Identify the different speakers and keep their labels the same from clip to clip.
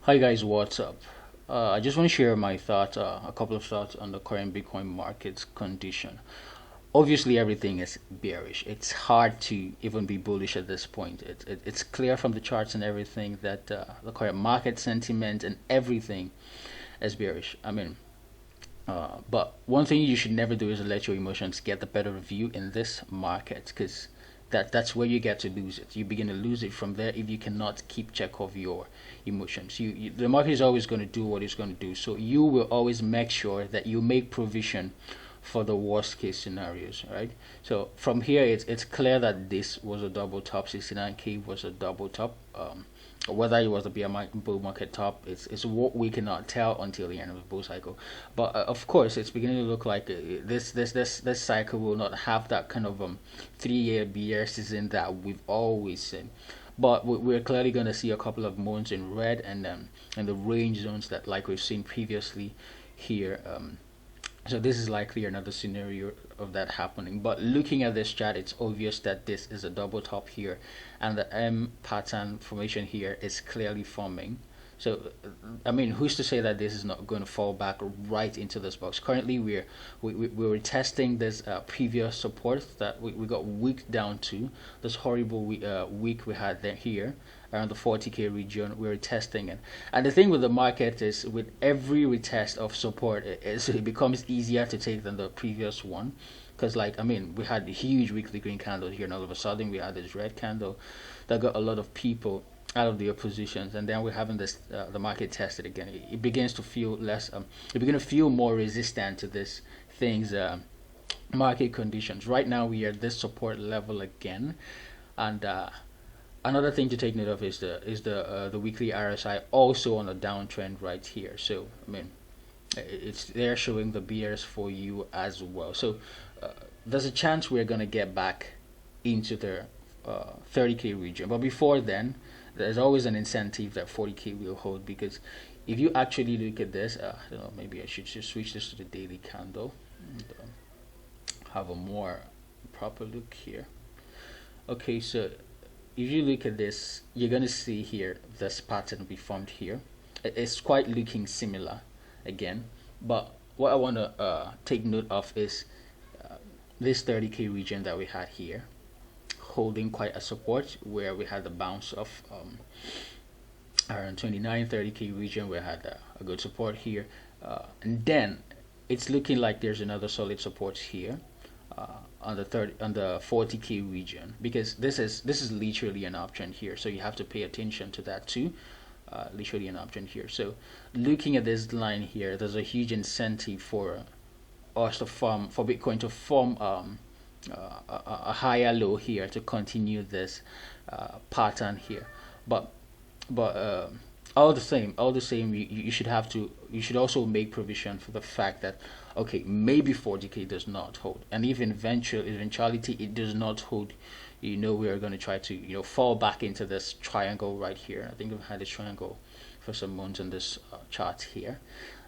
Speaker 1: Hi guys, what's up? I just want to share my thoughts, a couple of thoughts on the current Bitcoin market's condition. Obviously, everything is bearish. It's hard to even be bullish at this point. It's clear from the charts and everything that the current market sentiment and everything is bearish. But one thing you should never do is let your emotions get the better of you in this market, because that's where you get to lose it. You begin to lose it from there if you cannot keep check of your emotions. The market is always going to do what it's going to do, so you will always make sure that you make provision for the worst case scenarios, right? So from here, it's clear that this was a double top. 69K was a double top. Whether it was a bull market top, it's what we cannot tell until the end of the bull cycle. But of course, it's beginning to look like this cycle will not have that kind of 3 year bear season that we've always seen. But we're clearly going to see a couple of months in red, and the range zones that like we've seen previously here. So this is likely another scenario of that happening. But looking at this chart, it's obvious that this is a double top here, and the M pattern formation here is clearly forming. So, who's to say that this is not going to fall back right into this box? Currently, we're testing this previous support that we got weak down to, this horrible week we had there here around the 40K region. We're testing it, and the thing with the market is, with every retest of support, it becomes easier to take than the previous one. Because, we had a huge weekly green candle here, and all of a sudden we had this red candle that got a lot of people out of their positions, and then we're having this the market tested again. It begins to feel less. It begins to feel more resistant to this things. Market conditions. Right now we are at this support level again, and another thing to take note of is the weekly RSI also on a downtrend right here. So it's there showing the bears for you as well. So there's a chance we're gonna get back into the 30K region, but before then, there's always an incentive that 40K will hold, because if you actually look at this, maybe I should just switch this to the daily candle and have a more proper look here. Okay, so if you look at this, you're gonna see here this pattern we formed here. It's quite looking similar again, but what I want to take note of is this 30K region that we had here, holding quite a support, where we had the bounce of around 29 30K region. We had a good support here, and then it's looking like there's another solid support here on the 40K region, because this is literally an option here, so you have to pay attention to that too. Literally an option here. So looking at this line here, there's a huge incentive for us to form, for Bitcoin to form a higher low here to continue this pattern here. But all the same, you should have to, you should also make provision for the fact that, okay, maybe 40K does not hold, and if eventuality it does not hold, we are going to try to fall back into this triangle right here. I think we've had this triangle for some months on this chart here.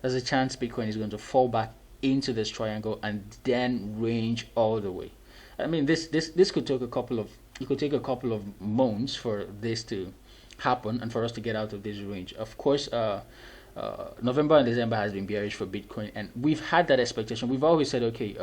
Speaker 1: There's a chance Bitcoin is going to fall back into this triangle and then range all the way. This could take a couple of, it could take a couple of months for this to happen and for us to get out of this range. Of course, November and December has been bearish for Bitcoin, and we've had that expectation. We've always said, okay,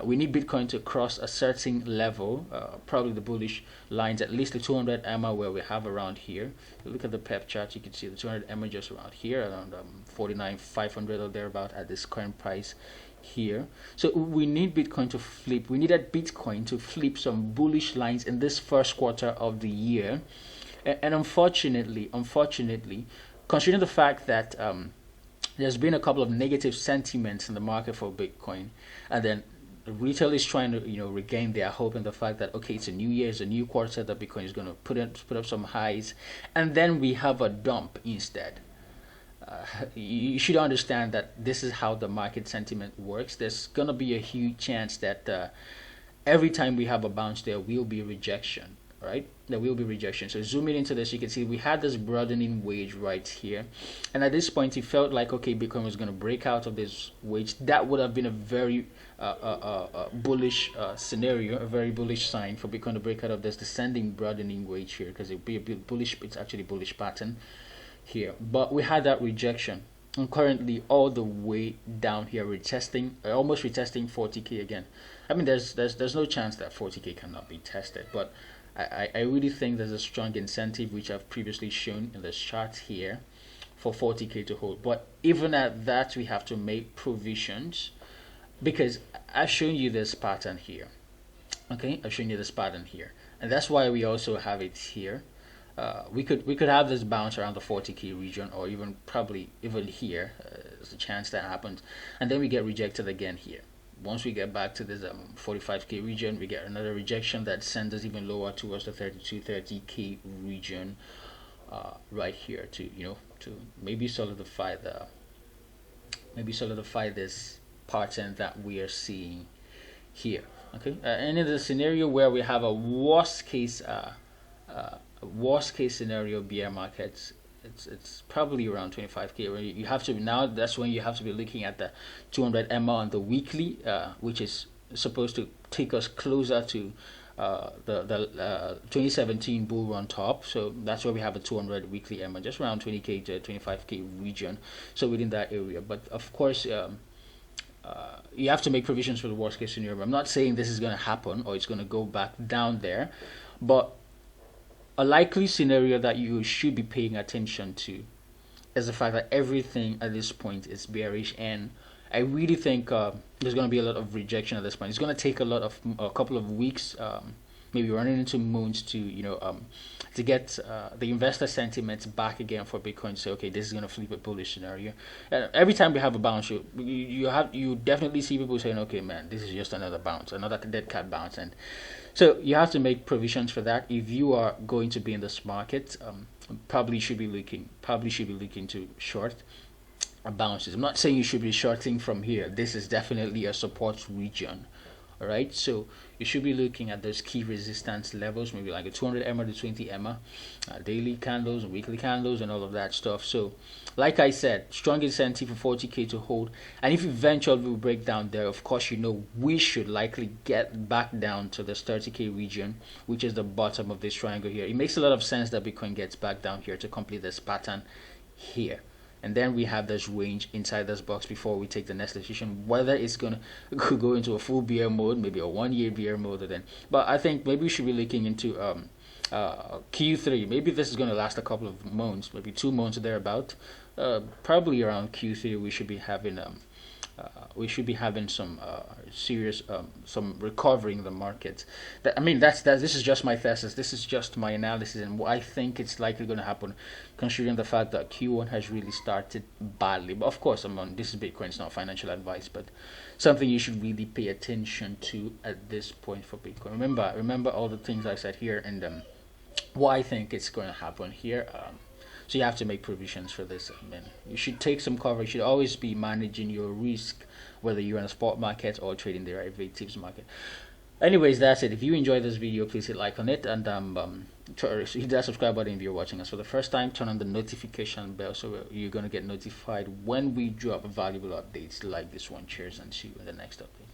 Speaker 1: we need Bitcoin to cross a certain level, probably the bullish lines, at least the 200 EMA where we have around here. If you look at the PEP chart, you can see the 200 EMA just around here, around 49,500 or thereabout at this current price here. So we need Bitcoin to flip. We needed Bitcoin to flip some bullish lines in this first quarter of the year, and unfortunately, considering the fact that there's been a couple of negative sentiments in the market for Bitcoin, and then retail is trying to regain their hope in the fact that, okay, it's a new year, it's a new quarter, that Bitcoin is going to put up some highs, and then we have a dump instead. You should understand that this is how the market sentiment works. There's going to be a huge chance that every time we have a bounce, there will be rejection, right? There will be rejection. So zooming into this, you can see we had this broadening wedge right here, and at this point it felt like, okay, Bitcoin was going to break out of this wedge. That would have been a very bullish scenario, a very bullish sign for Bitcoin to break out of this descending broadening wedge here, because it would be a bullish, it's actually bullish pattern here, but we had that rejection. And currently, all the way down here, retesting, almost retesting 40k again. I mean, there's no chance that 40k cannot be tested, but I really think there's a strong incentive, which I've previously shown in this chart here, for 40k to hold. But even at that, we have to make provisions, because I've shown you this pattern here. Okay, I've shown you this pattern here, and that's why we also have it here. We could have this bounce around the 40k region, or even probably even here. There's a chance that happens, and then we get rejected again here. Once we get back to this 45k region, we get another rejection that sends us even lower towards the 30k region, right here, to to maybe solidify this pattern that we are seeing here. Okay, and in the scenario where we have a worst case scenario bear markets, it's probably around 25k. Where you have to now, that's when you have to be looking at the 200 EMA on the weekly, which is supposed to take us closer to the 2017 bull run top. So that's where we have a 200 weekly EMA, just around 20k to 25k region. So within that area, but of course. You have to make provisions for the worst case scenario. I'm not saying this is going to happen or it's going to go back down there, but a likely scenario that you should be paying attention to is the fact that everything at this point is bearish, and I really think there's going to be a lot of rejection at this point. It's going to take a couple of weeks, maybe running into moons to get the investor sentiments back again for Bitcoin to say, okay, this is going to flip a bullish scenario. Every time we have a bounce, you definitely see people saying, okay, man, this is just another bounce, another dead cat bounce, and so you have to make provisions for that. If you are going to be in this market, probably should be looking to short bounces. I'm not saying you should be shorting from here. This is definitely a support region. All right, so you should be looking at those key resistance levels, maybe like a 200 EMA to 20 EMA, daily candles and weekly candles and all of that stuff. So like I said, strong incentive for 40k to hold, and if eventually we break down there, of course, we should likely get back down to this 30k region, which is the bottom of this triangle here. It makes a lot of sense that Bitcoin gets back down here to complete this pattern here. And then we have this range inside this box before we take the next decision whether it's gonna go into a full bear mode, maybe a 1 year bear mode, or then. But I think maybe we should be looking into Q3. Maybe this is gonna last a couple of months, maybe 2 months or thereabout. Probably around Q3 we should be having some serious some recovering the market. This is just my thesis. This is just my analysis, and I think it's likely going to happen, considering the fact that Q1 has really started badly. But of course, this is Bitcoin. It's not financial advice, but something you should really pay attention to at this point for Bitcoin. Remember all the things I said here, and why I think it's going to happen here. So you have to make provisions for this. You should take some cover. You should always be managing your risk, whether you're in a spot market or trading derivatives market. Anyways, that's it. If you enjoyed this video, please hit like on it, and hit that subscribe button if you're watching us for the first time. Turn on the notification bell so you're going to get notified when we drop valuable updates like this one. Cheers, and see you in the next update.